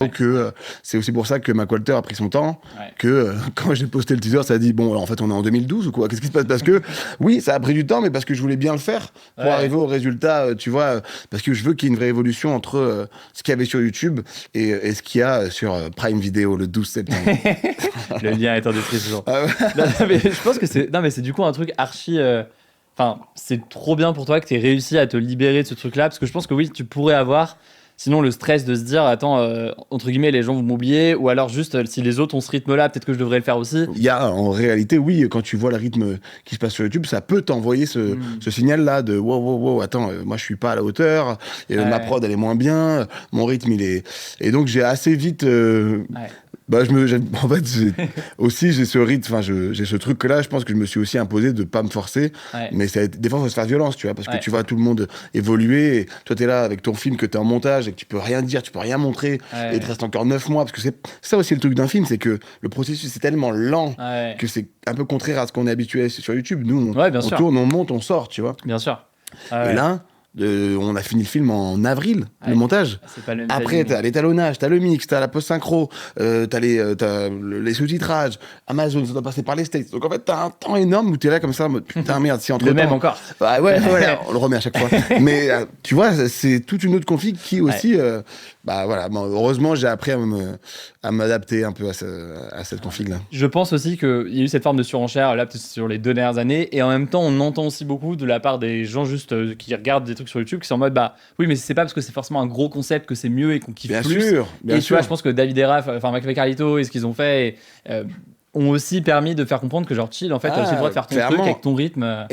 Donc c'est aussi pour ça que Mac Walter a pris son temps, Ouais. que quand j'ai posté le teaser, ça a dit bon, alors, en fait on est en 2012 ou quoi, qu'est-ce qui se passe? Parce que oui, ça a pris du temps, mais parce que je voulais bien le faire pour Ouais. arriver au résultat, tu vois, parce que je veux qu'il y ait une vraie évolution entre ce qu'il y avait sur YouTube et ce qu'il y a sur Prime Video le 12 septembre. Le lien est en description. Ah ouais. Non, mais je pense que c'est du coup un truc archi. Enfin, c'est trop bien pour toi que tu aies réussi à te libérer de ce truc-là, parce que je pense que oui, tu pourrais avoir. Sinon, le stress de se dire, attends, entre guillemets, les gens vont m'oublier, ou alors juste, si les autres ont ce rythme-là, peut-être que je devrais le faire aussi. Il y a en réalité, oui, quand tu vois le rythme qui se passe sur YouTube, ça peut t'envoyer ce signal-là de wow, wow, wow, attends, moi je suis pas à la hauteur, et, ma Ouais. prod elle est moins bien, mon rythme il est. Et donc j'ai assez vite. Ouais. Bah, en fait, aussi, j'ai ce rythme, enfin, j'ai ce truc-là, je pense que je me suis aussi imposé de pas me forcer, Ouais. mais des fois, il faut se faire violence, tu vois, parce que Ouais. tu vois tout le monde évoluer, et toi, t'es là avec ton film que t'es en montage, et que tu peux rien dire, tu peux rien montrer, Ouais. et il te reste encore 9 mois, parce que c'est ça aussi le truc d'un film, c'est que le processus est tellement lent, Ouais. que c'est un peu contraire à ce qu'on est habitué sur YouTube. Nous, Ouais, bien on sûr. tourne, on monte, on sort, tu vois. Bien sûr. Et là, on a fini le film en avril, Ouais. le montage. C'est pas le même Après, timing. t'as l'étalonnage, t'as le mix, t'as la post-synchro, t'as les sous-titrages, Amazon, ça doit passer par les States. Donc en fait, t'as un temps énorme où t'es là comme ça, en mode, putain, merde, si entre Le même encore. Bah ouais, voilà, on le remet à chaque fois. Mais tu vois, c'est toute une autre config qui aussi, bah voilà, bon, heureusement, j'ai appris à m'adapter un peu à cette config-là. Je pense aussi qu'il y a eu cette forme de surenchère là peut-être sur les 2 dernières années, et en même temps on entend aussi beaucoup de la part des gens juste qui regardent des trucs sur YouTube qui sont en mode bah oui mais c'est pas parce que c'est forcément un gros concept que c'est mieux et qu'on kiffe Bien plus. sûr, bien Et tu sûr. vois, je pense que David et Raph, enfin McFly et Carlito et ce qu'ils ont fait ont aussi permis de faire comprendre que genre chill en fait t'as aussi le droit de faire ton truc clairement. avec ton rythme.